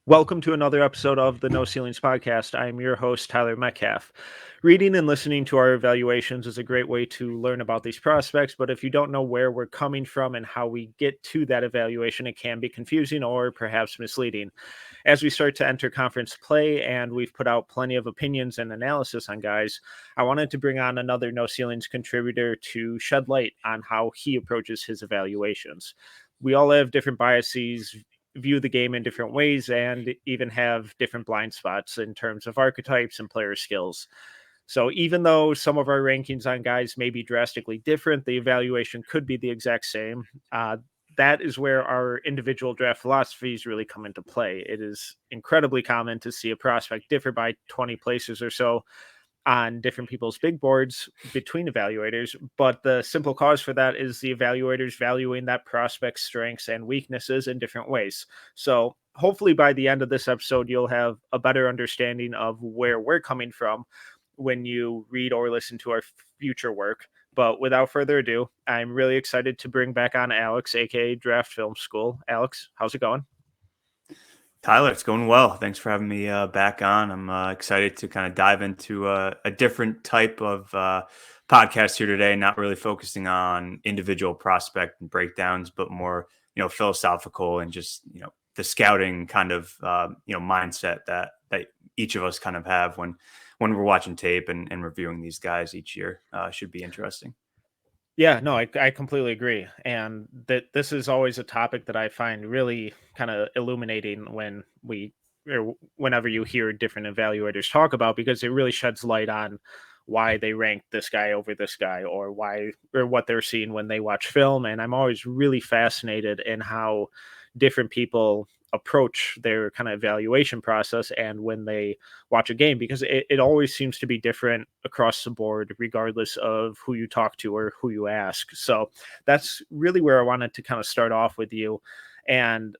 Welcome to another episode of the No Ceilings Podcast. I'm your host, Tyler Metcalf. Reading and listening to our evaluations is a great way to learn about these prospects, but if you don't know where we're coming from and how we get to that evaluation, it can be confusing or perhaps misleading. As we start to enter conference play and we've put out plenty of opinions and analysis on guys, I wanted to bring on another No Ceilings contributor to shed light on how he approaches his evaluations. We all have different biases, view the game in different ways, and even have different blind spots in terms of archetypes and player skills. So even though some of our rankings on guys may be drastically different, the evaluation could be the exact same. That is where our individual draft philosophies really come into play. It is incredibly common to see a prospect differ by 20 places or so on different people's big boards between evaluators, but the simple cause for that is the evaluators valuing that prospect's strengths and weaknesses in different ways. So hopefully by the end of this episode, you'll have a better understanding of where we're coming from when you read or listen to our future work. But without further ado, I'm really excited to bring back on Alex, aka Draft Film School. Alex, how's it going? Tyler, it's going well. Thanks for having me back on. I'm excited to kind of dive into a different type of podcast here today, not really focusing on individual prospect and breakdowns, but more, philosophical and just, the scouting kind of, mindset that each of us kind of have when we're watching tape and reviewing these guys each year. Should be interesting. Yeah, no, I completely agree. And that this is always a topic that I find really kind of illuminating when or whenever you hear different evaluators talk about, because it really sheds light on why they rank this guy over this guy, or what they're seeing when they watch film. And I'm always really fascinated in how different people approach their kind of evaluation process and when they watch a game, because it always seems to be different across the board regardless of who you talk to or who you ask. So that's really where I wanted to kind of start off with you and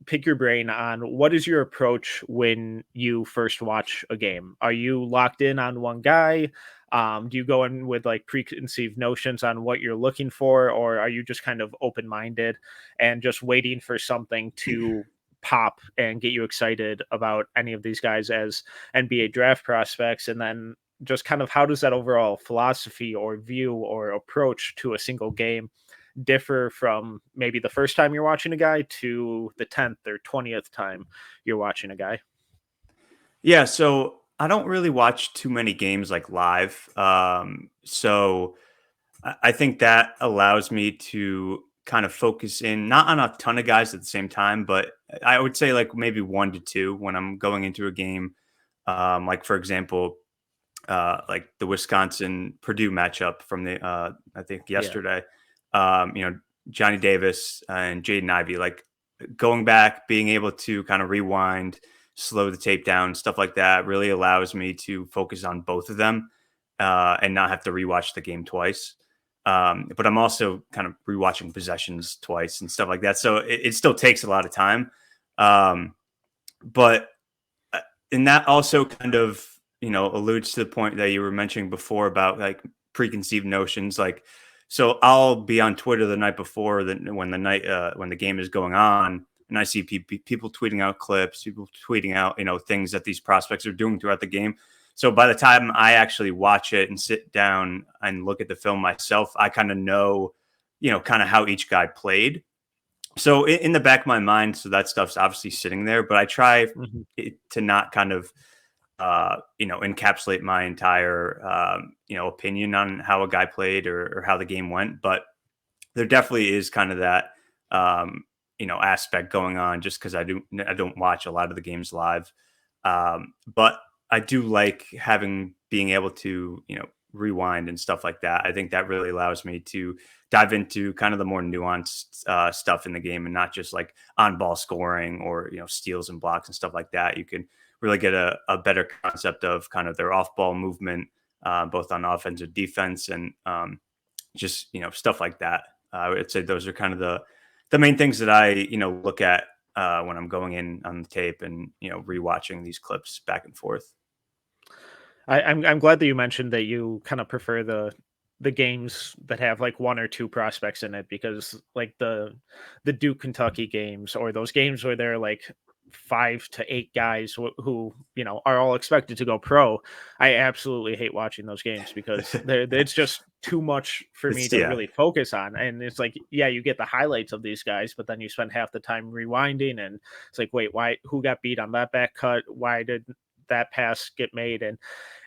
pick your brain on what is your approach when you first watch a game. Are you locked in on one guy? Do you go in with like preconceived notions on what you're looking for, or are you just kind of open-minded and just waiting for something to pop and get you excited about any of these guys as NBA draft prospects? And then just kind of how does that overall philosophy or view or approach to a single game differ from maybe the first time you're watching a guy to the 10th or 20th time you're watching a guy? Yeah, so I don't really watch too many games like live. So I think that allows me to kind of focus in not on a ton of guys at the same time, but I would say like maybe 1 to 2 when I'm going into a game. Like for example, like the Wisconsin Purdue matchup from the I think Yeah. yesterday. Johnny Davis and Jaden Ivey, like going back, being able to kind of rewind, slow the tape down, stuff like that really allows me to focus on both of them and not have to rewatch the game twice. But I'm also kind of rewatching possessions twice and stuff like that. So it still takes a lot of time. But and that also kind of, alludes to the point that you were mentioning before about like preconceived notions. Like, so I'll be on Twitter the night before when the game is going on, and I see people tweeting out clips, people tweeting out, things that these prospects are doing throughout the game. So by the time I actually watch it and sit down and look at the film myself, I kind of know, kind of how each guy played. So in the back of my mind, so that stuff's obviously sitting there, but I try to not kind of, encapsulate my entire, opinion on how a guy played or how the game went. But there definitely is kind of that, aspect going on just because I don't watch a lot of the games live. But I do like being able to, rewind and stuff like that. I think that really allows me to dive into kind of the more nuanced stuff in the game and not just like on ball scoring or, steals and blocks and stuff like that. You can really get a better concept of kind of their off ball movement, both on offense and defense and just, stuff like that. I would say those are kind of the main things that I, look at when I'm going in on the tape and, rewatching these clips back and forth. I'm glad that you mentioned that you kind of prefer the games that have like one or two prospects in it, because like the Duke Kentucky games, or those games where they're like 5 to 8 guys who are all expected to go pro. I absolutely hate watching those games because it's just too much for me It's to yeah, really focus on. And it's like, yeah, you get the highlights of these guys, but then you spend half the time rewinding, and it's like, wait, why? Who got beat on that back cut? Why did that pass get made? And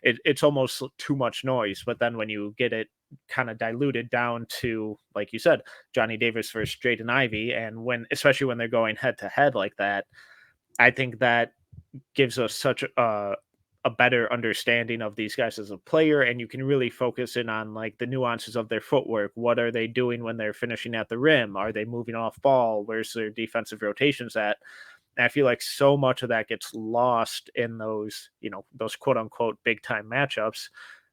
it's almost too much noise. But then when you get it kind of diluted down to, like you said, Johnny Davis versus Jaden Ivey, and especially when they're going head to head like that, I think that gives us such a better understanding of these guys as a player, and you can really focus in on like the nuances of their footwork. What are they doing when they're finishing at the rim? Are they moving off ball? Where's their defensive rotations at? And I feel like so much of that gets lost in those quote unquote big time matchups.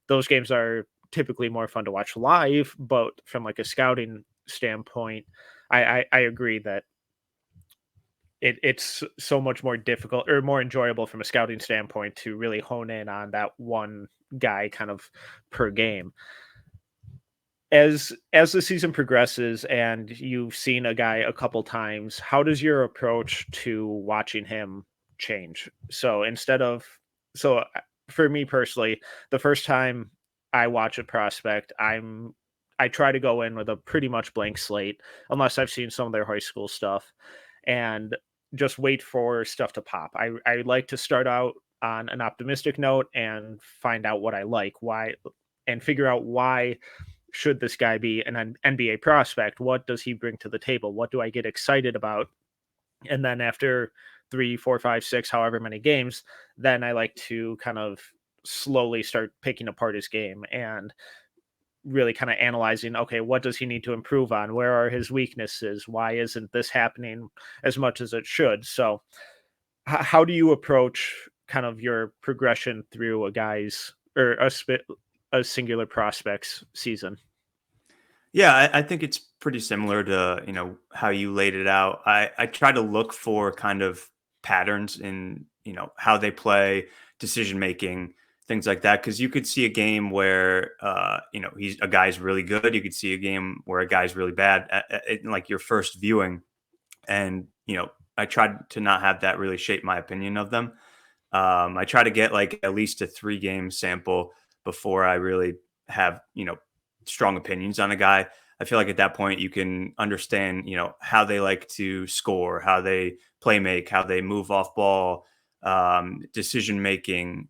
Those games are typically more fun to watch live, but from like a scouting standpoint, I agree that it's so much more difficult or more enjoyable from a scouting standpoint to really hone in on that one guy kind of per game. As the season progresses and you've seen a guy a couple times, how does your approach to watching him change? So for me personally, the first time I watch a prospect, I try to go in with a pretty much blank slate, unless I've seen some of their high school stuff, and just wait for stuff to pop. I like to start out on an optimistic note and find out what I like, why, and figure out why should this guy be an NBA prospect? What does he bring to the table? What do I get excited about? And then after 3, 4, 5, 6, however many games, then I like to kind of slowly start picking apart his game and really kind of analyzing, okay, what does he need to improve on? Where are his weaknesses? Why isn't this happening as much as it should? So how do you approach kind of your progression through a guy's or a singular prospect's season? Yeah, I think it's pretty similar to, how you laid it out. I try to look for kind of patterns in, how they play, decision making, things like that. Cause you could see a game where, a guy's really good. You could see a game where a guy's really bad in like your first viewing. And, I tried to not have that really shape my opinion of them. I try to get like at least a 3 game sample before I really have, strong opinions on a guy. I feel like at that point you can understand, how they like to score, how they play make, how they move off ball, decision making,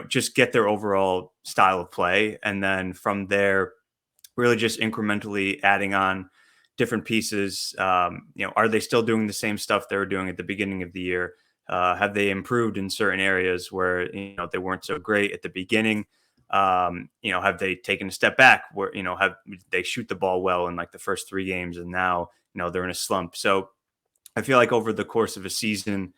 just get their overall style of play. And then from there, really just incrementally adding on different pieces. Are they still doing the same stuff they were doing at the beginning of the year? Have they improved in certain areas where they weren't so great at the beginning? Have they taken a step back where have they shoot the ball well in like the first 3 games and now they're in a slump? So I feel like over the course of a season,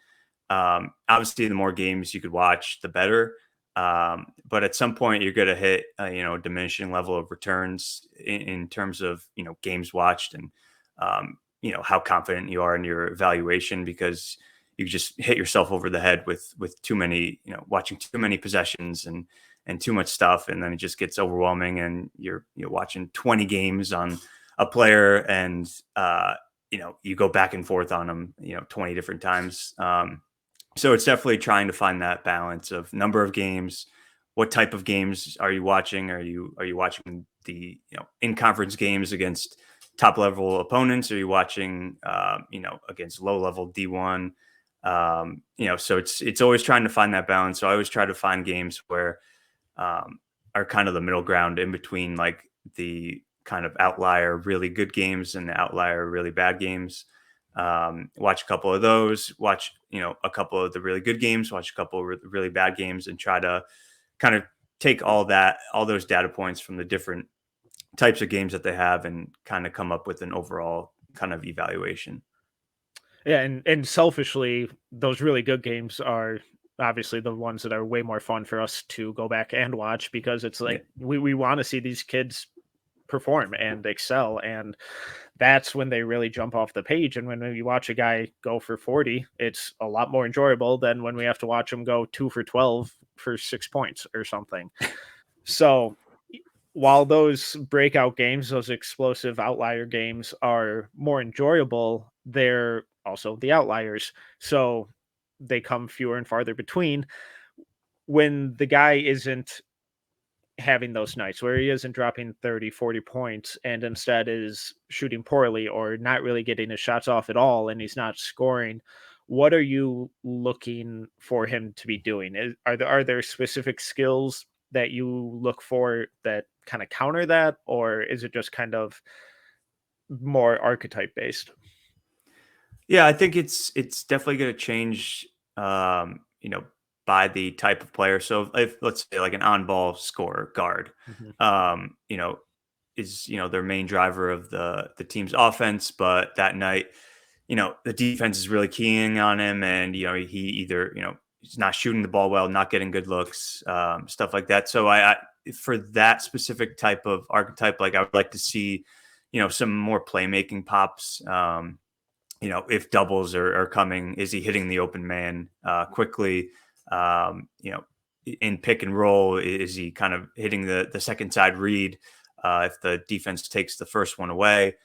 obviously the more games you could watch, the better. But at some point you're going to hit a diminishing level of returns in terms of games watched and how confident you are in your evaluation, because you just hit yourself over the head with too many, watching too many possessions and too much stuff. And then it just gets overwhelming and you're watching 20 games on a player and, you go back and forth on them, 20 different times. So it's definitely trying to find that balance of number of games. What type of games are you watching? Are you watching the, in conference games against top level opponents? Are you watching, against low level D1? So it's always trying to find that balance. So I always try to find games where are kind of the middle ground in between like the kind of outlier really good games and the outlier really bad games. Watch a couple of those, watch, a couple of the really good games, watch a couple of really bad games, and try to kind of take all those data points from the different types of games that they have and kind of come up with an overall kind of evaluation. Yeah, and selfishly, those really good games are obviously the ones that are way more fun for us to go back and watch, because it's Yeah. like we want to see these kids perform and excel, and that's when they really jump off the page. And when you watch a guy go for 40, it's a lot more enjoyable than when we have to watch him go 2 for 12 for 6 points or something. So while those breakout games, those explosive outlier games are more enjoyable, they're also the outliers. So they come fewer and farther between. When the guy isn't having those nights where he isn't dropping 30, 40 points and instead is shooting poorly or not really getting his shots off at all and he's not scoring, what are you looking for him to be doing? Are there specific skills that you look for that kind of counter that, or is it just kind of more archetype based? Yeah, I think it's definitely going to change, by the type of player. So if let's say like an on-ball scorer guard, Mhm. you know, is their main driver of the team's offense, but that night, the defense is really keying on him, and he either he's not shooting the ball well, not getting good looks, stuff like that. So I for that specific type of archetype, like I would like to see, some more playmaking pops. If doubles are coming, is he hitting the open man quickly? In pick and roll, is he kind of hitting the second side read if the defense takes the first one away?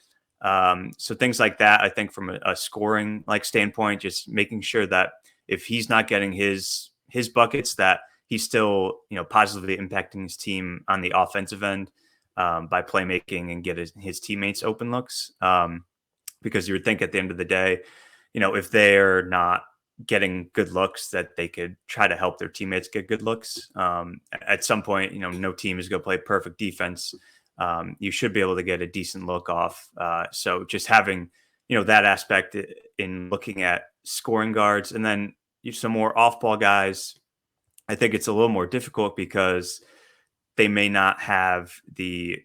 So things like that, I think from a scoring like standpoint, just making sure that if he's not getting his buckets, that he's still positively impacting his team on the offensive end by playmaking and get his teammates open looks. Because you would think at the end of the day, if they're not getting good looks, that they could try to help their teammates get good looks. At some point, no team is going to play perfect defense. You should be able to get a decent look off. So just having, that aspect in looking at scoring guards, and then some more off-ball guys, I think it's a little more difficult because they may not have the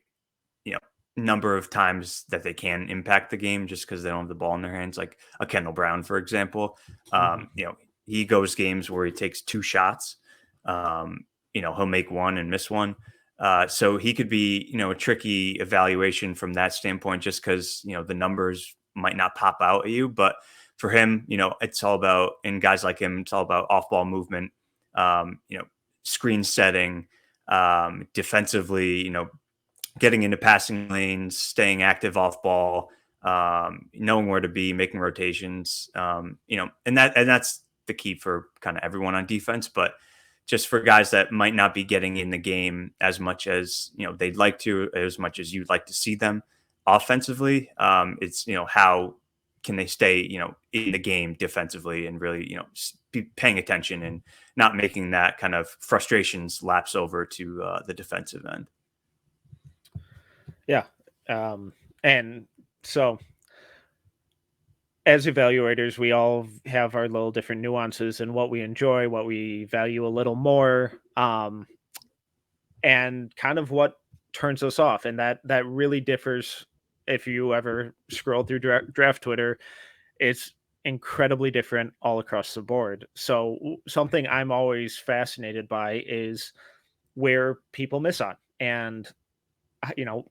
number of times that they can impact the game just because they don't have the ball in their hands. Like a Kendall Brown, for example, Mhm. he goes games where he takes two shots. He'll make one and miss one. So he could be, a tricky evaluation from that standpoint, just because, the numbers might not pop out at you. But for him, it's all about, and guys like him, it's all about off ball movement, screen setting, defensively, getting into passing lanes, staying active off ball, knowing where to be, making rotations, and that's the key for kind of everyone on defense. But just for guys that might not be getting in the game as much as they'd like to, as much as you'd like to see them offensively, it's how can they stay in the game defensively and really be paying attention and not making that kind of frustrations lapse over to the defensive end. Yeah. And so as evaluators, we all have our little different nuances and what we enjoy, what we value a little more, and kind of what turns us off. And that really differs. If you ever scroll through draft Twitter, it's incredibly different all across the board. So something I'm always fascinated by is where people miss on. And you know,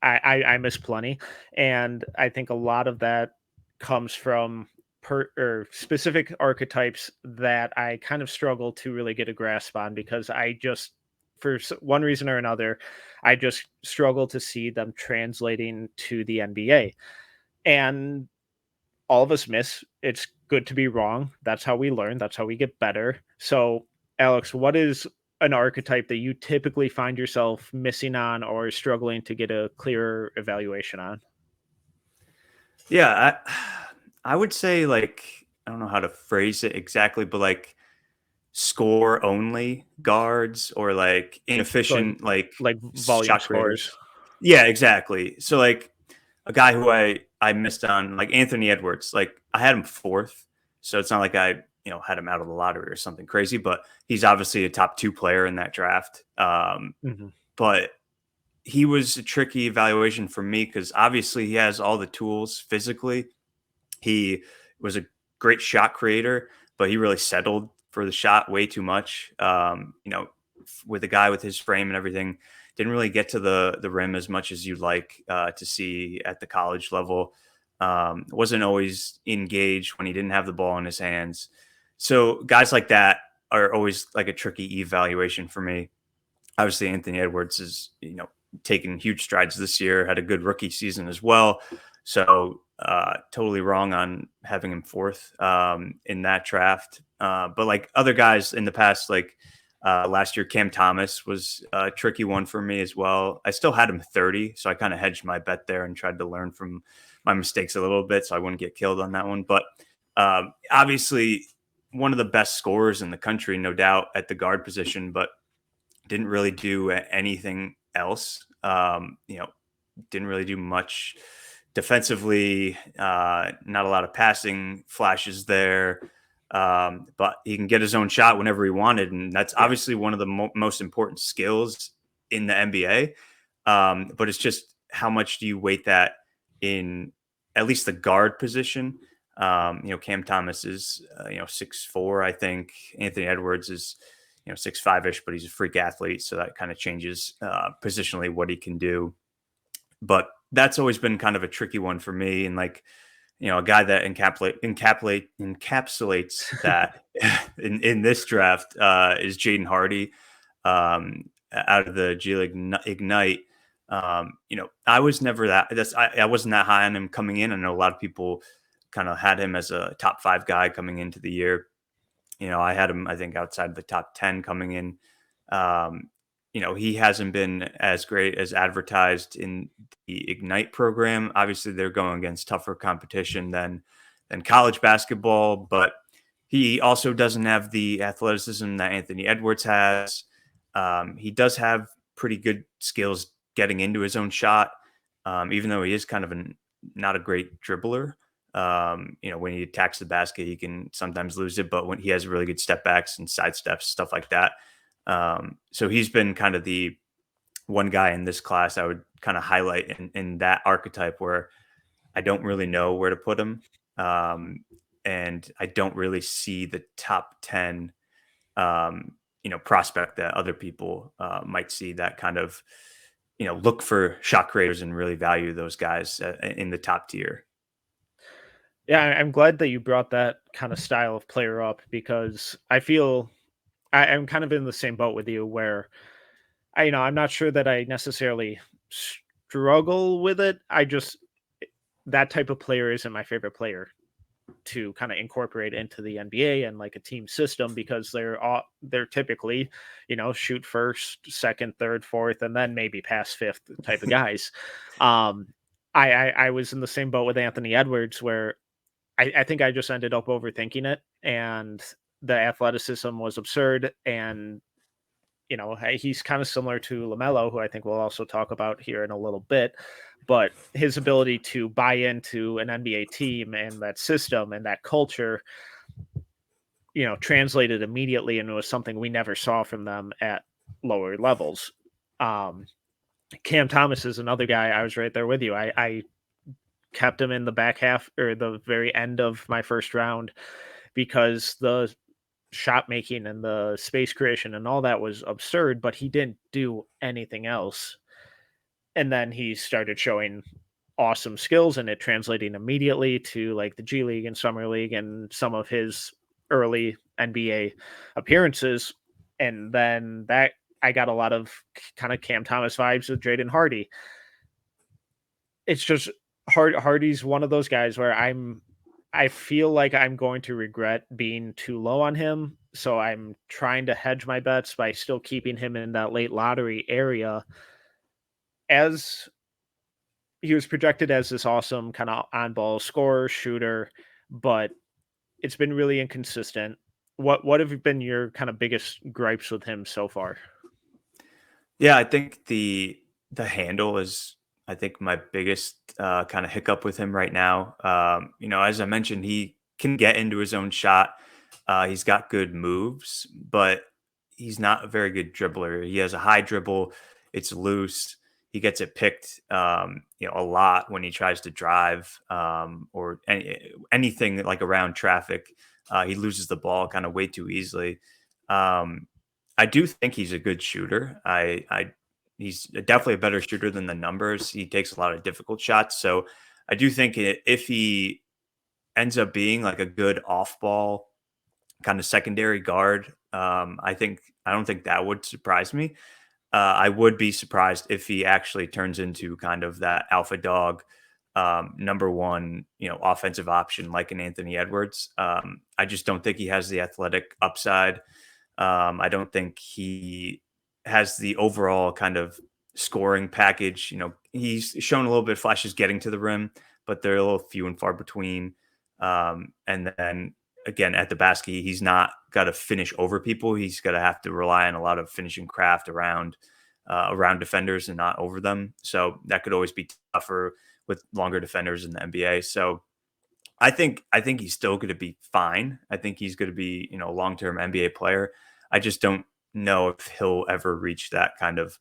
I miss plenty, and I think a lot of that comes from or specific archetypes that I kind of struggle to really get a grasp on, because I just, for one reason or another, I just struggle to see them translating to the NBA. And all of us miss. It's good to be wrong. That's how we learn. That's how we get better. So, Alex, what is an archetype that you typically find yourself missing on or struggling to get a clearer evaluation on? Yeah, I would say, like, I don't know how to phrase it exactly, but like score only guards, or like So inefficient like like volume shot scores. creators. Yeah, exactly. So like a guy who I missed on, like Anthony Edwards. Like I had him fourth, so it's not like I had him out of the lottery or something crazy, but he's obviously a top two player in that draft. Mhm. But he was a tricky evaluation for me because obviously he has all the tools physically. He was a great shot creator, but he really settled for the shot way too much. With a guy with his frame and everything, Didn't really get to the rim as much as you'd like to see at the college level. Wasn't always engaged when he didn't have the ball in his hands. So guys like that are always like a tricky evaluation for me. Obviously, Anthony Edwards is, taking huge strides this year, had a good rookie season as well. So totally wrong on having him fourth in that draft. But like other guys in the past, like last year, Cam Thomas was a tricky one for me as well. I still had him 30, so I kind of hedged my bet there and tried to learn from my mistakes a little bit so I wouldn't get killed on that one. But obviously, one of the best scorers in the country, no doubt, at the guard position, but didn't really do anything else. Didn't really do much defensively. Not a lot of passing flashes there. But he can get his own shot whenever he wanted, and that's obviously one of the most important skills in the NBA. But it's just how much do you weight that in at least the guard position? Cam Thomas is 6'4", I think. Anthony Edwards is 6'5" ish, but he's a freak athlete, so that kind of changes positionally what he can do. But that's always been kind of a tricky one for me, and like a guy that encapsulates that in this draft is Jaden Hardy out of the G League Ignite. I was never I wasn't that high on him coming in. I know a lot of people kind of had him as a top 5 guy coming into the year. I had him, I think, outside of the top 10 coming in. He hasn't been as great as advertised in the Ignite program. Obviously, they're going against tougher competition than college basketball, but he also doesn't have the athleticism that Anthony Edwards has. He does have pretty good skills getting into his own shot, even though he is kind of not a great dribbler. When he attacks the basket, he can sometimes lose it, but when he has really good step backs and side steps, stuff like that. So he's been kind of the one guy in this class I would kind of highlight in that archetype where I don't really know where to put him. And I don't really see the top 10, prospect that other people might see that kind of, look for shot creators and really value those guys in the top tier. Yeah, I'm glad that you brought that kind of style of player up because I feel I'm kind of in the same boat with you where I'm not sure that I necessarily struggle with it. That type of player isn't my favorite player to kind of incorporate into the NBA and like a team system because they're typically, shoot first, second, third, fourth, and then maybe pass fifth type of guys. I was in the same boat with Anthony Edwards where I think I just ended up overthinking it, and the athleticism was absurd. And he's kind of similar to LaMelo, who I think we'll also talk about here in a little bit. But his ability to buy into an NBA team and that system and that culture, translated immediately into something we never saw from them at lower levels. Cam Thomas is another guy. I was right there with you. I kept him in the back half or the very end of my first round because the shot making and the space creation and all that was absurd, but he didn't do anything else. And then he started showing awesome skills and it translating immediately to like the G League and Summer League and some of his early NBA appearances. And then that I got a lot of kind of Cam Thomas vibes with Jaden Hardy. It's just Hardy's one of those guys where I feel like I'm going to regret being too low on him. So I'm trying to hedge my bets by still keeping him in that late lottery area, as he was projected as this awesome kind of on-ball scorer, shooter, but it's been really inconsistent. What have been your kind of biggest gripes with him so far? Yeah, I think the handle is, I think, my biggest kind of hiccup with him right now. As I mentioned, he can get into his own shot. He's got good moves, but he's not a very good dribbler. He has a high dribble. It's loose. He gets it picked, a lot when he tries to drive or anything like around traffic. He loses the ball kind of way too easily. I do think he's a good shooter. I he's definitely a better shooter than the numbers. He takes a lot of difficult shots. So I do think if he ends up being like a good off ball kind of secondary guard, I don't think that would surprise me. I would be surprised if he actually turns into kind of that alpha dog, number one, offensive option like an Anthony Edwards. I just don't think he has the athletic upside. I don't think he has the overall kind of scoring package. He's shown a little bit of flashes getting to the rim, but they're a little few and far between. And then again, at the basket, he's not got to finish over people. He's got to have to rely on a lot of finishing craft around defenders and not over them. So that could always be tougher with longer defenders in the NBA. So I think he's still going to be fine. I think he's going to be, a long-term NBA player. I just don't know if he'll ever reach that kind of,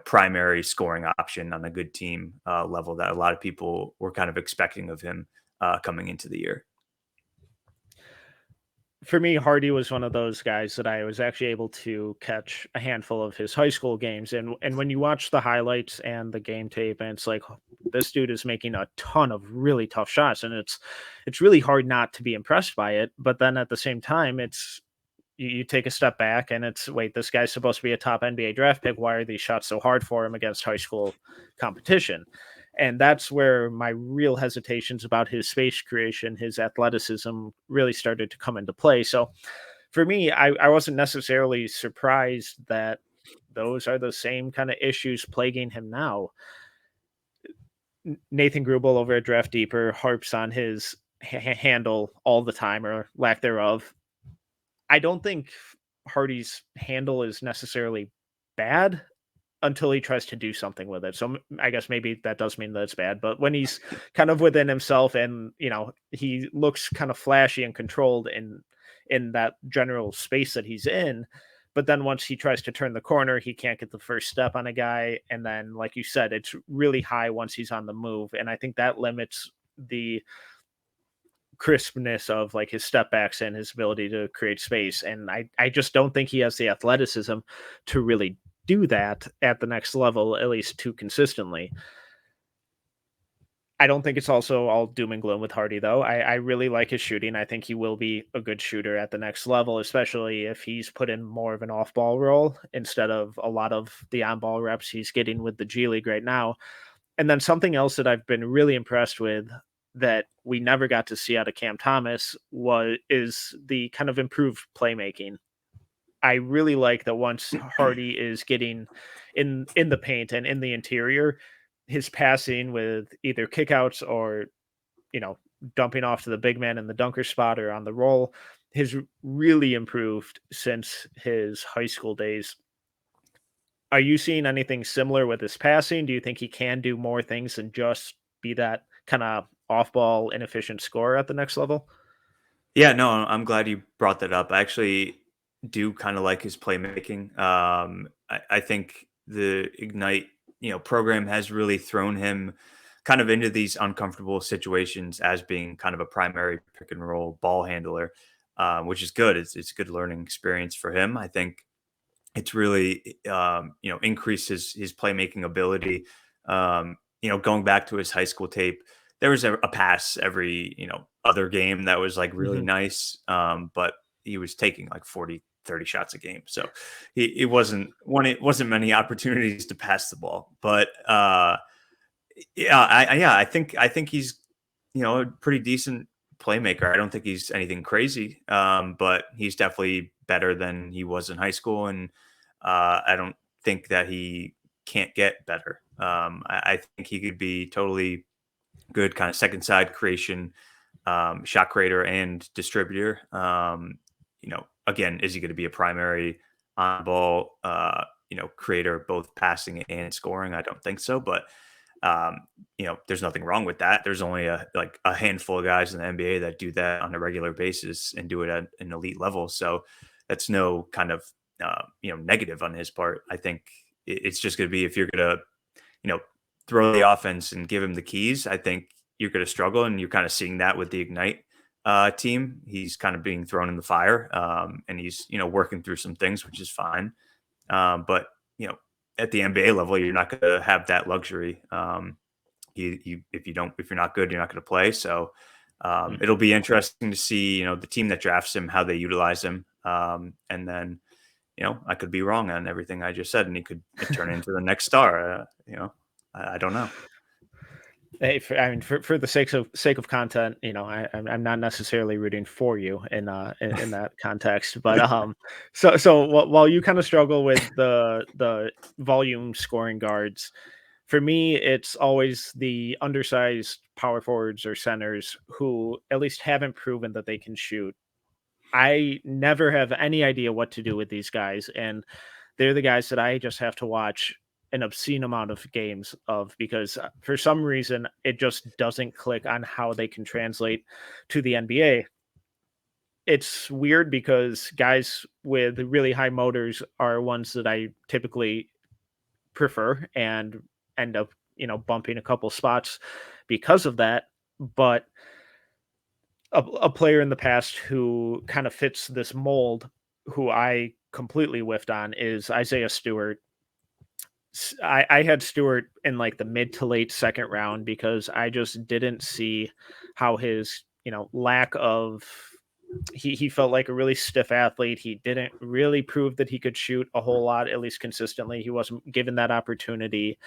primary scoring option on a good team level that a lot of people were kind of expecting of him coming into the year. For me, Hardy was one of those guys that I was actually able to catch a handful of his high school games. And when you watch the highlights and the game tape, and it's like, this dude is making a ton of really tough shots, and it's really hard not to be impressed by it. But then at the same time, it's you take a step back and it's, wait, this guy's supposed to be a top NBA draft pick. Why are these shots so hard for him against high school competition? And that's where my real hesitations about his space creation, his athleticism really started to come into play. So for me, I wasn't necessarily surprised that those are the same kind of issues plaguing him now. Nathan Grubel over at Draft Deeper harps on his handle all the time, or lack thereof. I don't think Hardy's handle is necessarily bad until he tries to do something with it. So I guess maybe that does mean that it's bad, but when he's kind of within himself and, he looks kind of flashy and controlled in that general space that he's in, but then once he tries to turn the corner, he can't get the first step on a guy. And then, like you said, it's really high once he's on the move. And I think that limits the crispness of like his step backs and his ability to create space. And I just don't think he has the athleticism to really do that at the next level, at least too consistently. I don't think it's also all doom and gloom with Hardy, though. I really like his shooting. I think he will be a good shooter at the next level, especially if he's put in more of an off-ball role instead of a lot of the on-ball reps he's getting with the G League right now. And then something else that I've been really impressed with that we never got to see out of Cam Thomas is the kind of improved playmaking. I really like that once Hardy is getting in the paint and in the interior, his passing with either kickouts or, dumping off to the big man in the dunker spot or on the roll has really improved since his high school days. Are you seeing anything similar with his passing? Do you think he can do more things than just be that kind of off ball inefficient scorer at the next level? Yeah, no, I'm glad you brought that up. I actually do kind of like his playmaking. I think the Ignite, program has really thrown him kind of into these uncomfortable situations as being kind of a primary pick and roll ball handler, which is good. It's a good learning experience for him. I think it's really increased his playmaking ability. Going back to his high school tape, there was a pass every other game that was like really nice, but he was taking like 40-30 shots a game, so it wasn't many opportunities to pass the ball. But I think he's a pretty decent playmaker. I don't think he's anything crazy, but he's definitely better than he was in high school, and I don't think that he can't get better. I think he could be totally good, kind of second side creation, shot creator and distributor. Again, is he going to be a primary on ball, creator, both passing and scoring? I don't think so, but there's nothing wrong with that. There's only a handful of guys in the NBA that do that on a regular basis and do it at an elite level. So that's no kind of negative on his part. I think it's just going to be, if you're going to throw the offense and give him the keys, I think you're going to struggle, and you're kind of seeing that with the Ignite team. He's kind of being thrown in the fire, and he's working through some things, which is fine. But at the NBA level, you're not going to have that luxury. If you're not good, you're not going to play. So it'll be interesting to see, the team that drafts him, how they utilize him. And then, I could be wrong on everything I just said, and he could turn into the next star. I don't know. Hey, for the sake of content, I'm not necessarily rooting for you in that context, but so while you kind of struggle with the volume scoring guards, for me, it's always the undersized power forwards or centers who at least haven't proven that they can shoot. I never have any idea what to do with these guys, and they're the guys that I just have to watch an obscene amount of games of because for some reason it just doesn't click on how they can translate to the NBA. It's weird because guys with really high motors are ones that I typically prefer and end up, bumping a couple spots because of that. But a player in the past who kind of fits this mold, who I completely whiffed on, is Isaiah Stewart. I had Stewart in like the mid to late second round because I just didn't see how his, lack of he felt like a really stiff athlete. He didn't really prove that he could shoot a whole lot, at least consistently. He wasn't given that opportunity.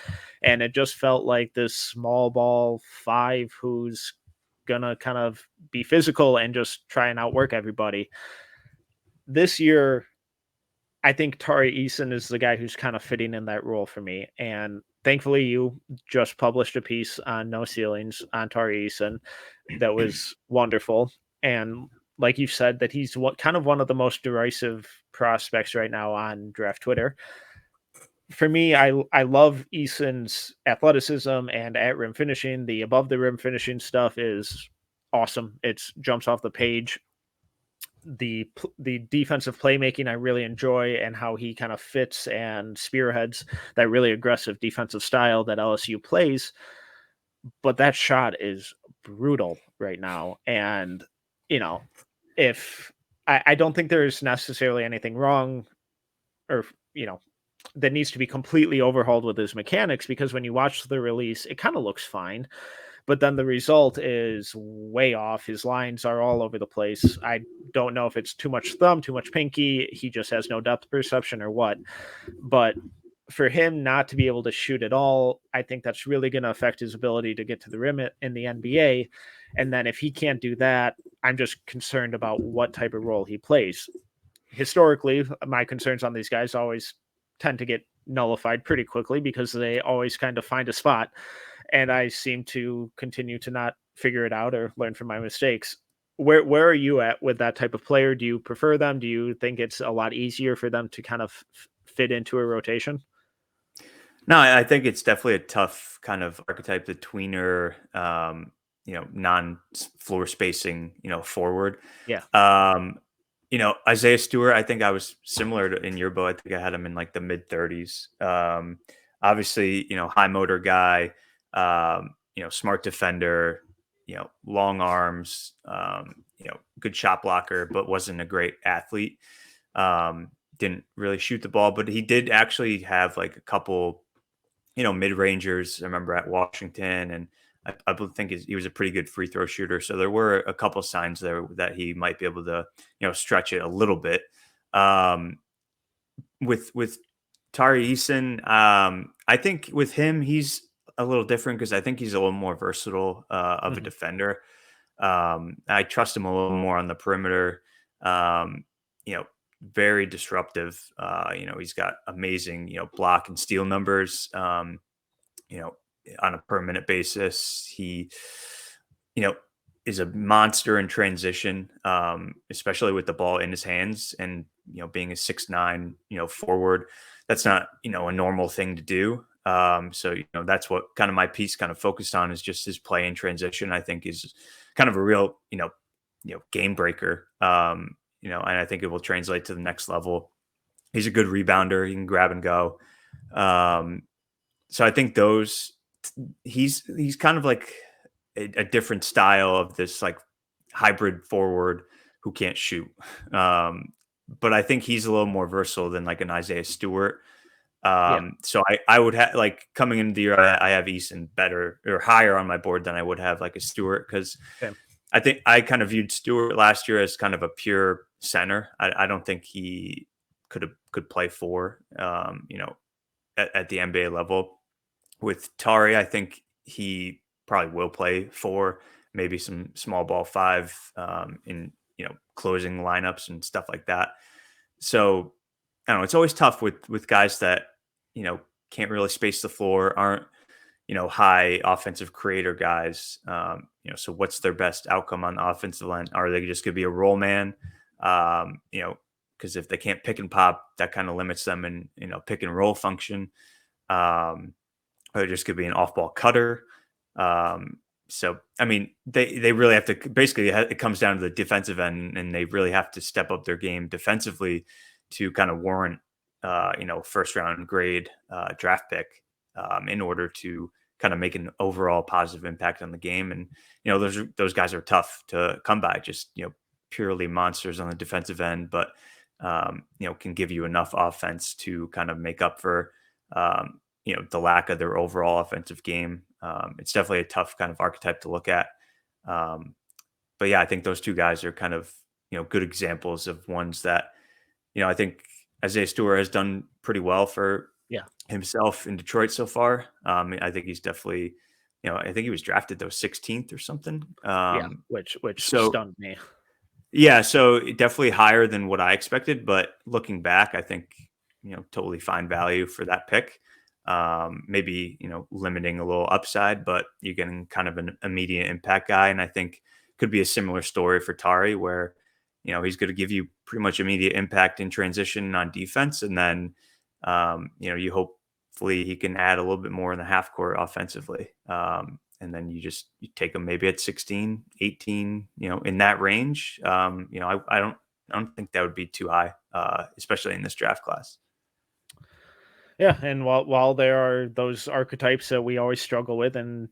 And it just felt like this small ball five who's gonna kind of be physical and just try and outwork everybody. This year, I think Tari Eason is the guy who's kind of fitting in that role for me. And thankfully, you just published a piece on No Ceilings on Tari Eason that was wonderful. And like you said, that he's kind of one of the most derisive prospects right now on draft Twitter. For me, I love Eason's athleticism and at rim finishing. The above the rim finishing stuff is awesome. It jumps off the page. The defensive playmaking I really enjoy, and how he kind of fits and spearheads that really aggressive defensive style that LSU plays. But that shot is brutal right now. And, if I don't think there's necessarily anything wrong or, that needs to be completely overhauled with his mechanics, because when you watch the release, it kind of looks fine. But then the result is way off. His lines are all over the place. I don't know if it's too much thumb, too much pinky. He just has no depth perception or what. But for him not to be able to shoot at all, I think that's really going to affect his ability to get to the rim in the NBA. And then if he can't do that, I'm just concerned about what type of role he plays. Historically, my concerns on these guys always tend to get nullified pretty quickly because they always kind of find a spot. And I seem to continue to not figure it out or learn from my mistakes. Where are you at with that type of player? Do you prefer them? Do you think it's a lot easier for them to kind of fit into a rotation? No, I think it's definitely a tough kind of archetype, the tweener, non-floor spacing, forward. Yeah. Isaiah Stewart, I think I was similar to in your boat. I think I had him in like the mid 30s. Obviously, high motor guy, smart defender, long arms, good shot blocker, but wasn't a great athlete. Didn't really shoot the ball, but he did actually have like a couple, mid-rangers. I remember at Washington, and I think he was a pretty good free throw shooter. So there were a couple signs there that he might be able to, stretch it a little bit. With Tari Eason, I think with him, he's a little different because I think he's a little more versatile of a defender. I trust him a little more on the perimeter. Very disruptive. He's got amazing, block and steal numbers. On a per minute basis, he, is a monster in transition, especially with the ball in his hands, and being a 6'9", forward. That's not a normal thing to do. So that's what kind of my piece kind of focused on, is just his play in transition. I think is kind of a real game breaker. And I think it will translate to the next level. He's a good rebounder. He can grab and go. So I think he's kind of like a different style of this like hybrid forward who can't shoot. But I think he's a little more versatile than like an Isaiah Stewart. Yeah. So I would have, like, coming into the year, I have Eason better or higher on my board than I would have like a Stewart, because Same. I think I kind of viewed Stewart last year as kind of a pure center. I don't think he could play four, at the NBA level. With Tari, I think he probably will play four, maybe some small ball five, in closing lineups and stuff like that. So I don't know. It's always tough with guys that you know can't really space the floor, aren't high offensive creator guys. So what's their best outcome on the offensive line? Are they just going to be a roll man? Because if they can't pick and pop, that kind of limits them in pick and roll function. Or just could be an off ball cutter. So I mean, they really have to, basically it comes down to the defensive end, and they really have to step up their game defensively to kind of warrant first round grade draft pick, in order to kind of make an overall positive impact on the game. And those guys are tough to come by, just purely monsters on the defensive end, but can give you enough offense to kind of make up for the lack of their overall offensive game. It's definitely a tough kind of archetype to look at. But yeah, I think those two guys are kind of good examples of ones that I think Isaiah Stewart has done pretty well for himself in Detroit so far. I think he's definitely, I think he was drafted though 16th or something. Which so stunned me. Yeah, so definitely higher than what I expected, but looking back, I think totally fine value for that pick. Maybe limiting a little upside, but you're getting kind of an immediate impact guy, and I think could be a similar story for Tari, where he's going to give you pretty much immediate impact in transition on defense, and then you hopefully he can add a little bit more in the half court offensively. And then you take him maybe at 16, 18, in that range. I don't think that would be too high, especially in this draft class. Yeah, and while there are those archetypes that we always struggle with, and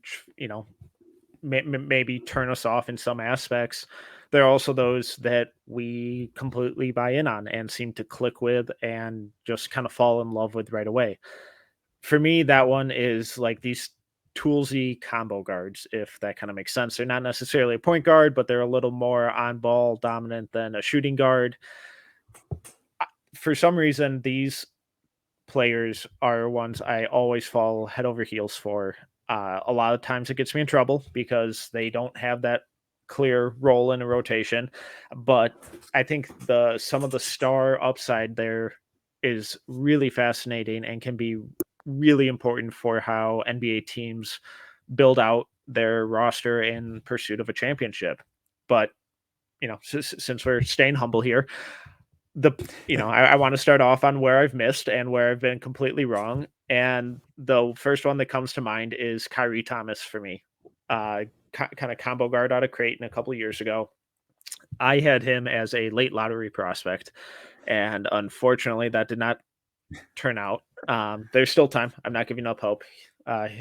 maybe turn us off in some aspects, there are also those that we completely buy in on and seem to click with and just kind of fall in love with right away. For me, that one is like these toolsy combo guards, if that kind of makes sense. They're not necessarily a point guard, but they're a little more on ball dominant than a shooting guard. For some reason, these players are ones I always fall head over heels for. A lot of times it gets me in trouble because they don't have that clear role in a rotation. But I think some of the star upside there is really fascinating and can be really important for how NBA teams build out their roster in pursuit of a championship. But since we're staying humble here, I want to start off on where I've missed and where I've been completely wrong. And the first one that comes to mind is Kyrie Thomas for me. Kind of combo guard out of Creighton a couple of years ago. I had him as a late lottery prospect, and unfortunately that did not turn out. There's still time. I'm not giving up hope.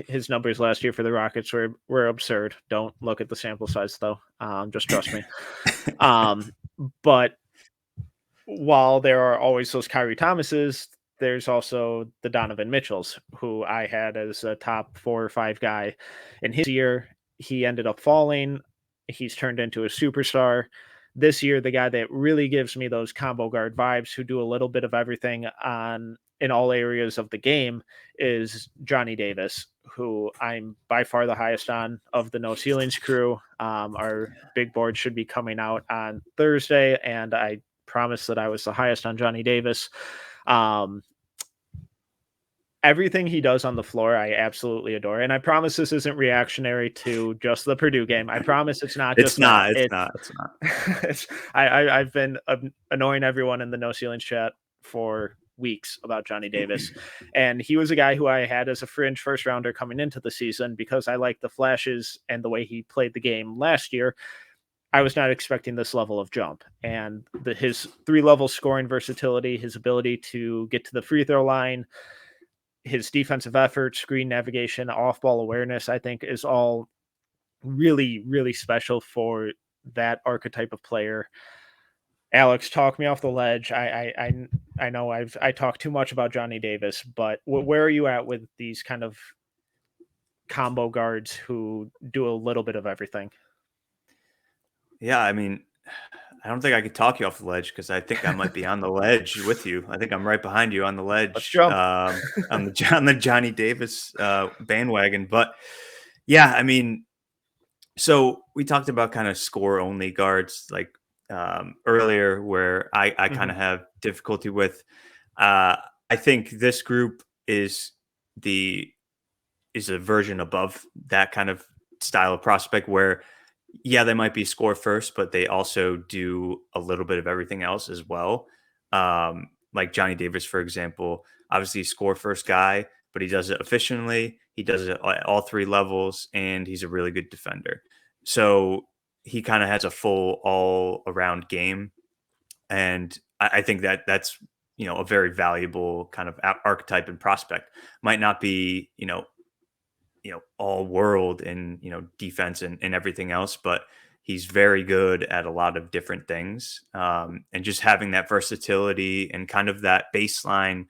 His numbers last year for the Rockets were absurd. Don't look at the sample size though. Just trust me. But while there are always those Kyrie Thomases, there's also the Donovan Mitchells, who I had as a top 4 or 5 guy in his year. He ended up falling. He's turned into a superstar. This year, the guy that really gives me those combo guard vibes, who do a little bit of everything in all areas of the game, is Johnny Davis, who I'm by far the highest on of the No Ceilings crew. Our big board should be coming out on Thursday, and I promise that I was the highest on Johnny Davis. Everything he does on the floor, I absolutely adore. And I promise this isn't reactionary to just the Purdue game. I promise it's not just that. It's not. I've been annoying everyone in the No Ceilings chat for weeks about Johnny Davis. And he was a guy who I had as a fringe first rounder coming into the season because I liked the flashes and the way he played the game last year. I was not expecting this level of jump, and his 3-level scoring versatility, his ability to get to the free throw line, his defensive effort, screen navigation, off ball awareness, I think is all really, really special for that archetype of player. Alex, talk me off the ledge. I I know I talked too much about Johnny Davis, but where are you at with these kind of combo guards who do a little bit of everything? Yeah, I mean, I don't think I could talk you off the ledge because I think I might be on the ledge with you. I think I'm right behind you on the Let's ledge, jump. on the Johnny Davis bandwagon. But yeah, I mean, so we talked about kind of score only guards like earlier, where I kind Mhm. of have difficulty with. I think this group the is a version above that kind of style of prospect where yeah, they might be score first, but they also do a little bit of everything else as well. Like Johnny Davis, for example, obviously score first guy, but he does it efficiently. He does it at all three levels, and he's a really good defender. So he kind of has a full all around game, and I think that that's a very valuable kind of archetype and prospect. Might not be all world in defense and everything else, but he's very good at a lot of different things, and just having that versatility and kind of that baseline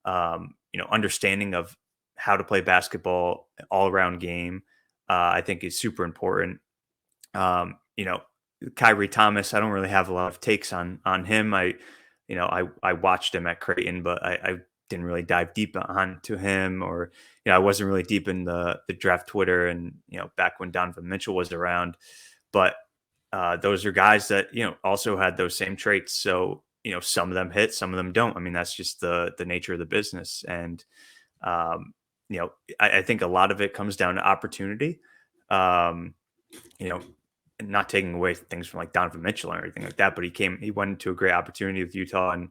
understanding of how to play basketball all around game, I think is super important. Kyrie Thomas, I don't really have a lot of takes on him. I watched him at Creighton, but I didn't really dive deep onto him, or I wasn't really deep in the draft Twitter, and back when Donovan Mitchell was around. But those are guys that also had those same traits. So some of them hit, some of them don't. I mean, that's just the nature of the business, and um, I think a lot of it comes down to opportunity. Um, you know, not taking away things from like Donovan Mitchell or anything like that, but he went into a great opportunity with Utah and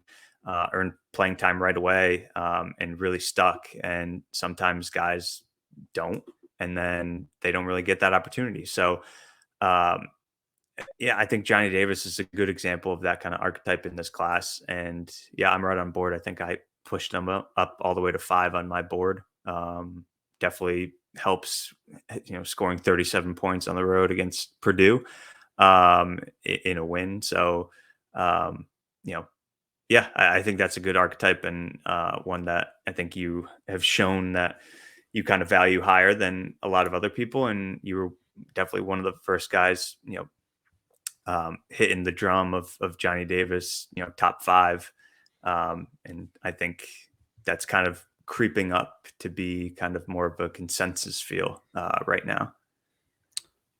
earned playing time right away, and really stuck. And sometimes guys don't, and then they don't really get that opportunity. So, um, yeah, I think Johnny Davis is a good example of that kind of archetype in this class. And yeah, I'm right on board. I think I pushed him up all the way to 5 on my board. Definitely helps, scoring 37 points on the road against Purdue, in a win. So, um, you know, yeah, I think that's a good archetype, and one that I think you have shown that you kind of value higher than a lot of other people. And you were definitely one of the first guys, hitting the drum of Johnny Davis, top 5. And I think that's kind of creeping up to be kind of more of a consensus feel right now.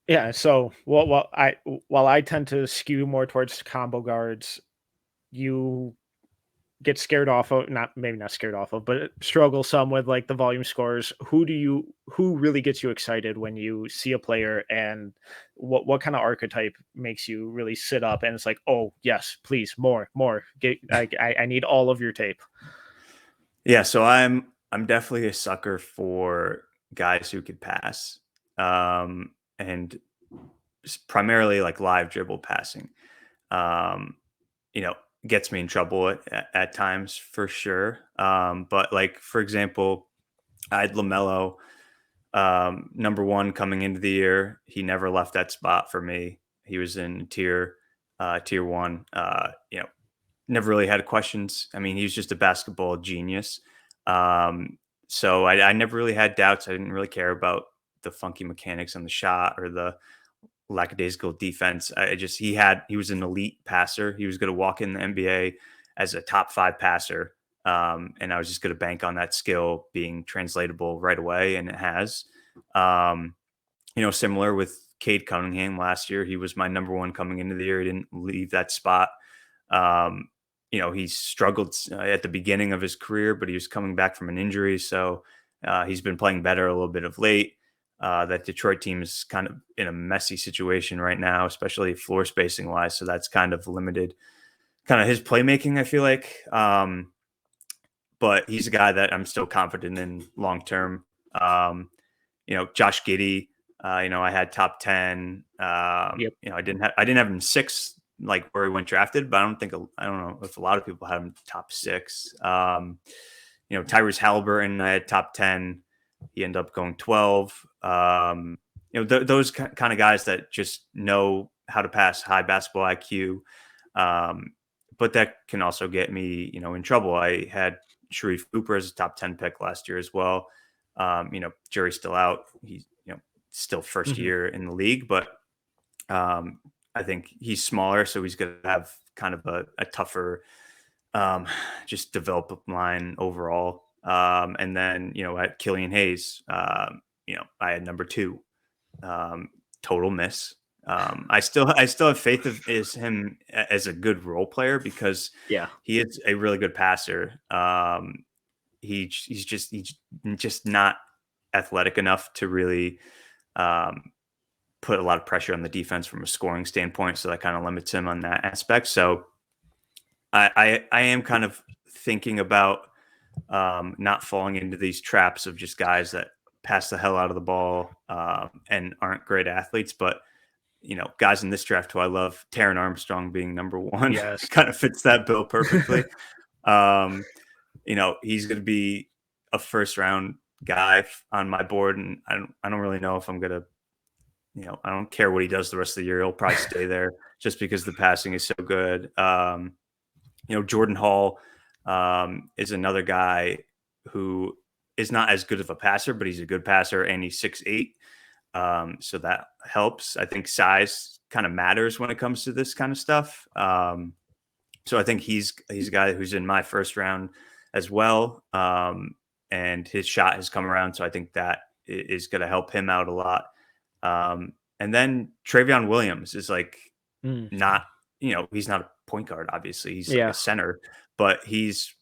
Yeah, so while I tend to skew more towards combo guards, you get scared off of, not maybe not scared off of, but struggle some with like the volume scores. Who really gets you excited when you see a player, and what kind of archetype makes you really sit up and it's like, oh yes, please, more. I need all of your tape. Yeah, so I'm definitely a sucker for guys who could pass, and primarily like live dribble passing. Um, you know, gets me in trouble at times for sure. But like for example, I had Lamelo, number 1 coming into the year. He never left that spot for me. He was in tier 1. Never really had questions. I mean, he was just a basketball genius. Um, so I never really had doubts. I didn't really care about the funky mechanics on the shot or the lackadaisical defense. He was an elite passer. He was going to walk in the NBA as a top 5 passer. And I was just going to bank on that skill being translatable right away. And it has. Um, Similar with Cade Cunningham last year. He was my number 1 coming into the year. He didn't leave that spot. Um, he struggled at the beginning of his career, but he was coming back from an injury. So he's been playing better a little bit of late. That Detroit team is kind of in a messy situation right now, especially floor spacing wise. So that's kind of limited kind of his playmaking, I feel like. But he's a guy that I'm still confident in long term. Josh Giddey, I had top 10. Yep. I didn't have him 6 like where he went drafted, but I don't know if a lot of people had him top 6. Tyrese Halliburton, I had top 10. He ended up going 12. Those kind of guys that just know how to pass, high basketball IQ. but that can also get me, in trouble. I had Sharif Cooper as a top 10 pick last year as well. Jury's still out. He's, still first Mhm. year in the league, but I think he's smaller, so he's going to have kind of a tougher just develop line overall. And then, at Killian Hayes, I had number 2, total miss. I still have faith of is him as a good role player because Yeah. he is a really good passer. He's just not athletic enough to really um, put a lot of pressure on the defense from a scoring standpoint. So that kind of limits him on that aspect. So I am kind of thinking about not falling into these traps of just guys that pass the hell out of the ball and aren't great athletes, but guys in this draft who I love, Taran Armstrong being number 1, Yes. kind of fits that bill perfectly. um, he's going to be a first round guy on my board, and I don't really know if I'm going to, I don't care what he does the rest of the year. He'll probably stay there just because the passing is so good. Jordan Hall is another guy who is not as good of a passer, but he's a good passer, and he's 6'8". So that helps. I think size kind of matters when it comes to this kind of stuff. So I think he's a guy who's in my first round as well. And his shot has come around. So I think that is going to help him out a lot. And then Trayvon Williams is like Mm. not, he's not a point guard, obviously. He's like Yeah. a center, but he's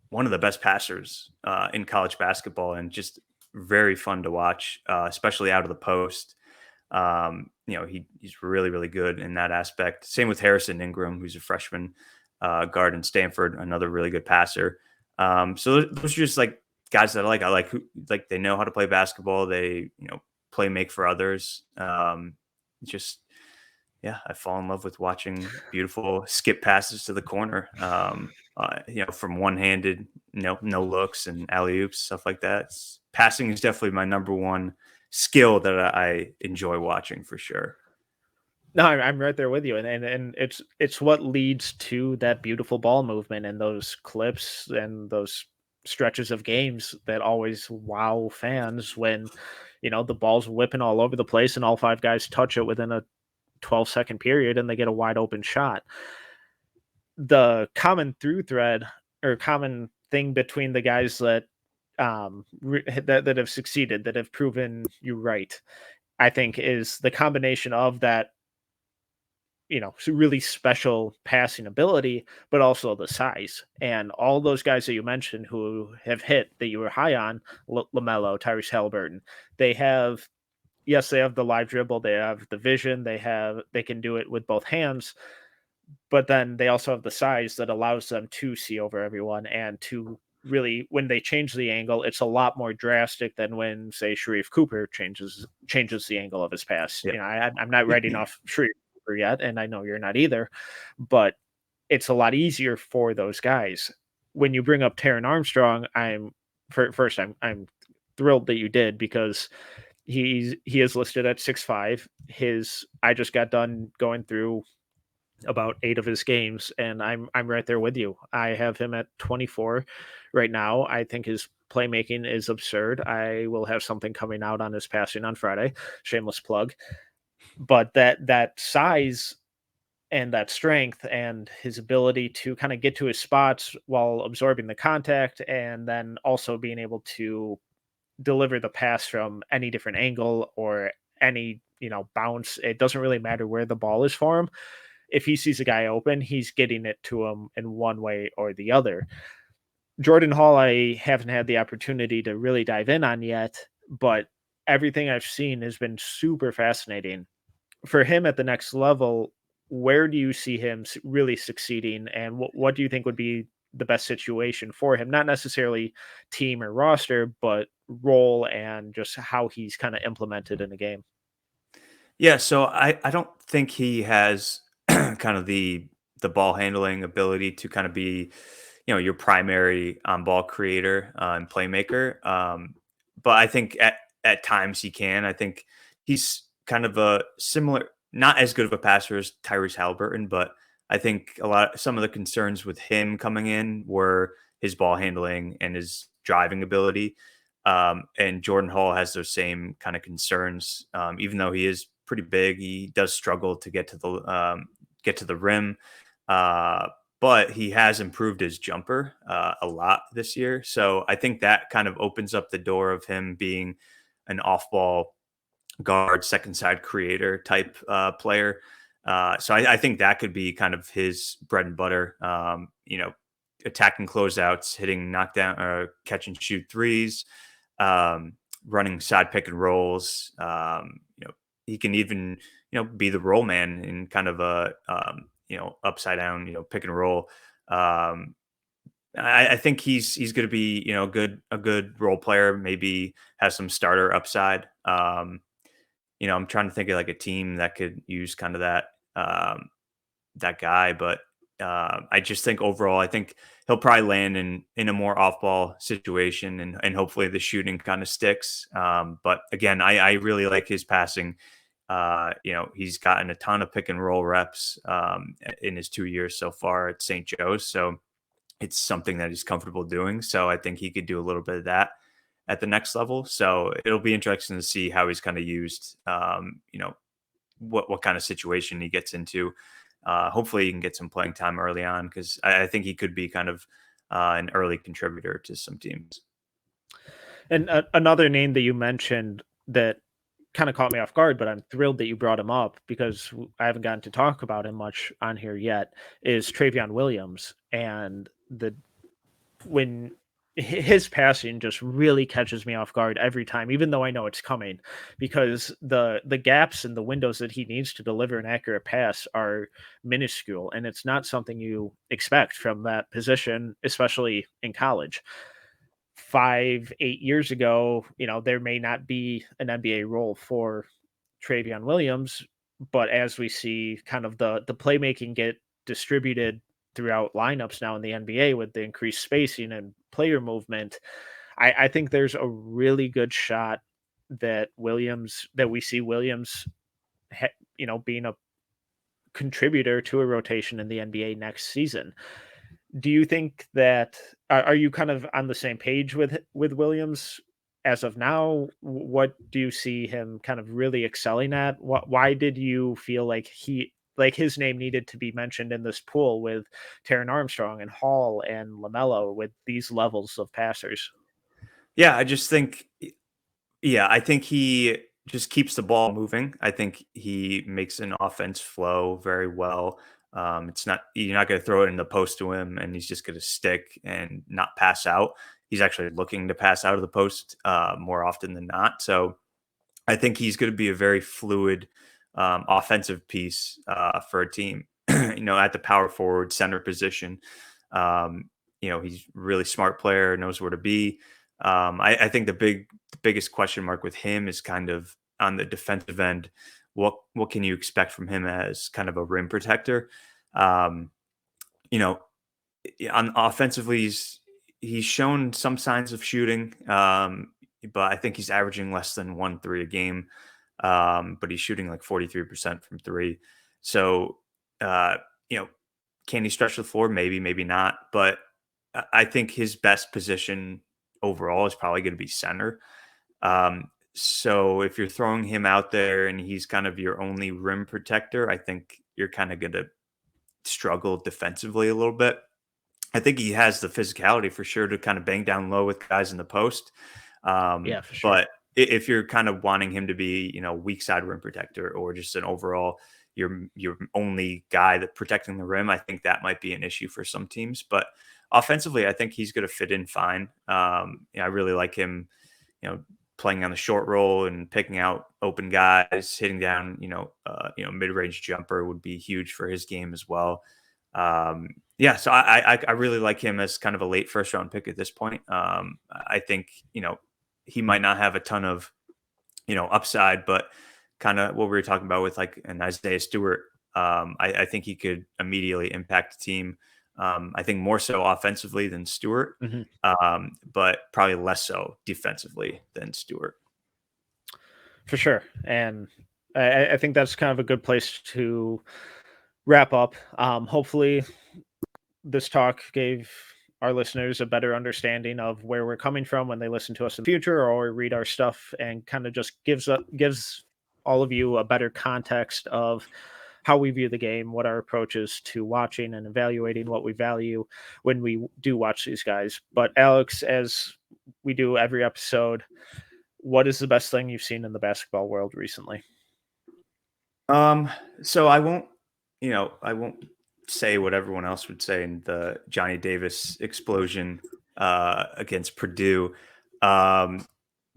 one of the best passers in college basketball and just very fun to watch, especially out of the post. He's really, really good in that aspect. Same with Harrison Ingram, who's a freshman guard in Stanford, another really good passer. So those are just like guys that I like. I like who like they know how to play basketball. They play make for others. Just yeah, I fall in love with watching beautiful skip passes to the corner. From one-handed, no looks and alley oops, stuff like that. Passing is definitely my number one skill that I enjoy watching for sure. No, I'm right there with you, and it's what leads to that beautiful ball movement and those clips and those stretches of games that always wow fans when the ball's whipping all over the place and all 5 guys touch it within a 12-second period and they get a wide open shot. The common through thread or common thing between the guys that that have succeeded, that have proven you right, I think, is the combination of that really special passing ability, but also the size. And all those guys that you mentioned who have hit that you were high on, LaMelo, Tyrese Halliburton, they have, yes, they have the live dribble, they have the vision, they can do it with both hands, but then they also have the size that allows them to see over everyone and to really, when they change the angle, it's a lot more drastic than when, say, Sharif Cooper changes the angle of his pass. Yeah. I'm not writing off Sharif Cooper yet, and I know you're not either, but it's a lot easier for those guys. When you bring up Taran Armstrong, I'm thrilled that you did, because he is listed at 6'5". I just got done going through about 8 of his games, and I'm right there with you. I have him at 24 right now. I think his playmaking is absurd. I will have something coming out on his passing on Friday. Shameless plug. But that size and that strength and his ability to kind of get to his spots while absorbing the contact, and then also being able to deliver the pass from any different angle or any bounce. It doesn't really matter where the ball is for him. If he sees a guy open, he's getting it to him in one way or the other. Jordan Hall, I haven't had the opportunity to really dive in on yet, but everything I've seen has been super fascinating. For him at the next level, where do you see him really succeeding, and what do you think would be the best situation for him? Not necessarily team or roster, but role and just how he's kind of implemented in the game. Yeah, so I don't think he has kind of the ball handling ability to kind of be, your primary on ball creator and playmaker. But I think at times he can. I think he's kind of a similar, not as good of a passer as Tyrese Halliburton, but I think some of the concerns with him coming in were his ball handling and his driving ability. And Jordan Hall has those same kind of concerns. Even though he is pretty big, he does struggle to get to the rim. Uh, but he has improved his jumper a lot this year. So I think that kind of opens up the door of him being an off-ball guard, second side creator type player. So I think that could be kind of his bread and butter. Attacking closeouts, hitting knockdown or catch and shoot threes, um, running side pick and rolls. He can even be the roll man in kind of a upside down pick and roll. Um, I think he's going to be a good role player. Maybe has some starter upside. I'm trying to think of like a team that could use kind of that guy, but I just think overall, I think he'll probably land in a more off ball situation, and hopefully the shooting kind of sticks. But again, I really like his passing. He's gotten a ton of pick and roll reps in his 2 years so far at St. Joe's, so it's something that he's comfortable doing. So I think he could do a little bit of that at the next level. So it'll be interesting to see how he's kind of used. What kind of situation he gets into. Hopefully, he can get some playing time early on, because I think he could be kind of an early contributor to some teams. And another name that you mentioned that kind of caught me off guard, but I'm thrilled that you brought him up because I haven't gotten to talk about him much on here yet, is Trayvon Williams. And when his passing just really catches me off guard every time, even though I know it's coming, because the gaps and the windows that he needs to deliver an accurate pass are minuscule, and it's not something you expect from that position, especially in college. 5-8 years ago, there may not be an NBA role for Trayvon Williams, but as we see kind of the playmaking get distributed throughout lineups now in the NBA with the increased spacing and player movement, I think there's a really good shot that we see Williams, being a contributor to a rotation in the NBA next season. Do you think that are you kind of on the same page with Williams as of now? What do you see him kind of really excelling at? Why did you feel like his name needed to be mentioned in this pool with Taran Armstrong and Hall and LaMelo with these levels of passers? Yeah, I think he just keeps the ball moving. I think he makes an offense flow very well. It's not You're not going to throw it in the post to him and he's just going to stick and not pass out. He's actually looking to pass out of the post more often than not. So I think he's going to be a very fluid offensive piece for a team. At the power forward center position. He's a really smart player, knows where to be. I think the biggest question mark with him is kind of on the defensive end. What can you expect from him as kind of a rim protector? Um, you know, on offensively, he's shown some signs of shooting, but I think he's averaging less than 1 3 a game. But he's shooting like 43% from three. So, uh, you know, can he stretch the floor? Maybe, maybe not. But I think his best position overall is probably going to be center. So if you're throwing him out there and he's kind of your only rim protector, I think you're kind of going to struggle defensively a little bit. I think he has the physicality for sure to kind of bang down low with guys in the post. Yeah, for sure. But if you're kind of wanting him to be, weak side rim protector or just an overall your only guy that protecting the rim, I think that might be an issue for some teams. But offensively, I think he's going to fit in fine. I really like him, playing on the short roll and picking out open guys, hitting down, mid range jumper would be huge for his game as well. So I really like him as kind of a late first round pick at this point. I think he might not have a ton of upside, but kind of what we were talking about with like an Isaiah Stewart. I think he could immediately impact the team. I think more so offensively than Stewart, Mhm. but probably less so defensively than Stewart. For sure. And I think that's kind of a good place to wrap up. Hopefully this talk gave our listeners a better understanding of where we're coming from when they listen to us in the future or read our stuff, and kind of just gives all of you a better context of how we view the game, what our approach is to watching and evaluating what we value when we do watch these guys. But Alex, as we do every episode, what is the best thing you've seen in the basketball world recently? So I won't say what everyone else would say in the Johnny Davis explosion against Purdue. But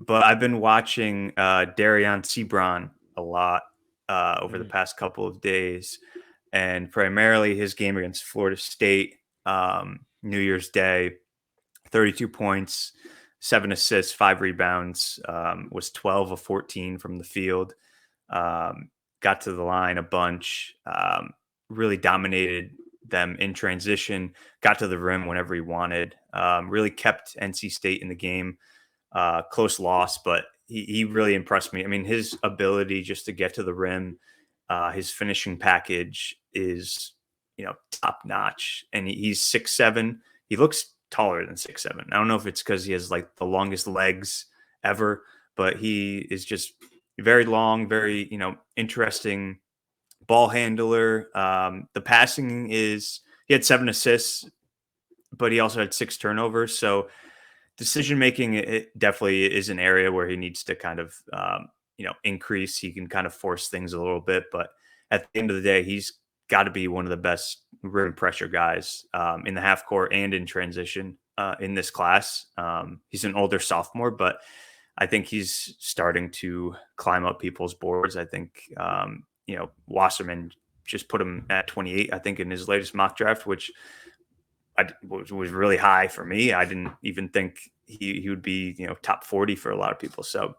I've been watching Darion Sebron a lot over the past couple of days, and primarily his game against Florida State, New Year's Day, 32 points, 7 assists, 5 rebounds, was 12 of 14 from the field. Got to the line a bunch, really dominated them in transition, got to the rim whenever he wanted, really kept NC State in the game. Close loss, but he really impressed me. I mean, his ability just to get to the rim, his finishing package is, top notch. And he's 6'7". He looks taller than 6'7". I don't know if it's because he has like the longest legs ever, but he is just very long, very, interesting ball handler. The passing he had 7 assists, but he also had 6 turnovers. So decision making, it definitely is an area where he needs to kind of, increase. He can kind of force things a little bit, but at the end of the day, he's got to be one of the best rim pressure guys in the half court and in transition in this class. He's an older sophomore, but I think he's starting to climb up people's boards. I think, Wasserman just put him at 28, I think, in his latest mock draft, which was really high for me. I didn't even think he would be, top 40 for a lot of people. So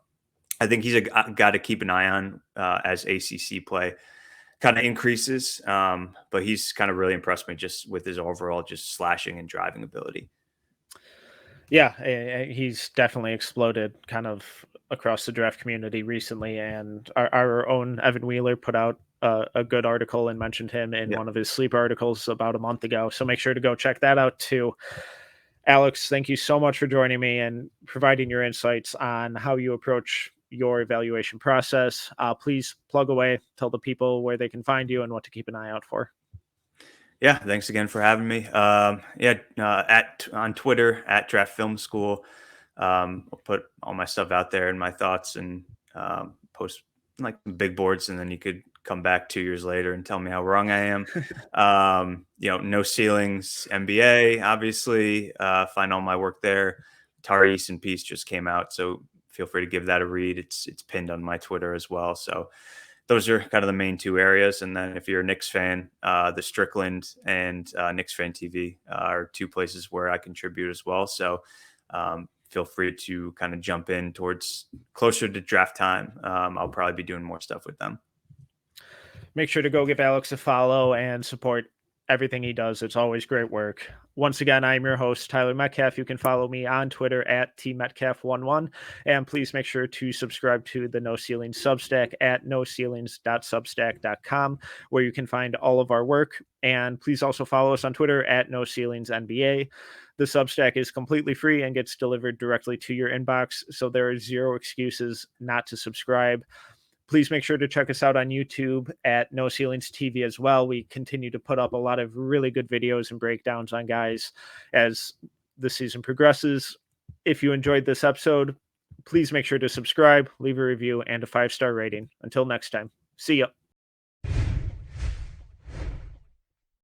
I think he's a guy to keep an eye on as ACC play kind of increases. But he's kind of really impressed me just with his overall just slashing and driving ability. Yeah, he's definitely exploded kind of across the draft community recently. And our own Evan Wheeler put out a good article and mentioned him in one of his sleeper articles about a month ago. So make sure to go check that out too. Alex, thank you so much for joining me and providing your insights on how you approach your evaluation process. Please plug away, tell the people where they can find you and what to keep an eye out for. Yeah, thanks again for having me. On Twitter at Draft Film School. I'll put all my stuff out there and my thoughts, and post like big boards, and then you could come back 2 years later and tell me how wrong I am. No Ceilings MBA, obviously. Find all my work there. Tari Eason piece just came out, so feel free to give that a read. It's pinned on my Twitter as well. So those are kind of the main 2 areas. And then if you're a Knicks fan, the Strickland and Knicks Fan TV are 2 places where I contribute as well. So feel free to kind of jump in towards closer to draft time. I'll probably be doing more stuff with them. Make sure to go give Alex a follow and support everything he does. It's always great work. Once again, I'm your host, Tyler Metcalf. You can follow me on Twitter at tmetcalf11. And please make sure to subscribe to the No Ceilings Substack at noceilings.substack.com, where you can find all of our work. And please also follow us on Twitter at NoCeilingsNBA. The Substack is completely free and gets delivered directly to your inbox, so there are 0 excuses not to subscribe. Please make sure to check us out on YouTube at No Ceilings TV as well. We continue to put up a lot of really good videos and breakdowns on guys as the season progresses. If you enjoyed this episode, please make sure to subscribe, leave a review, and a 5-star rating. Until next time, see ya.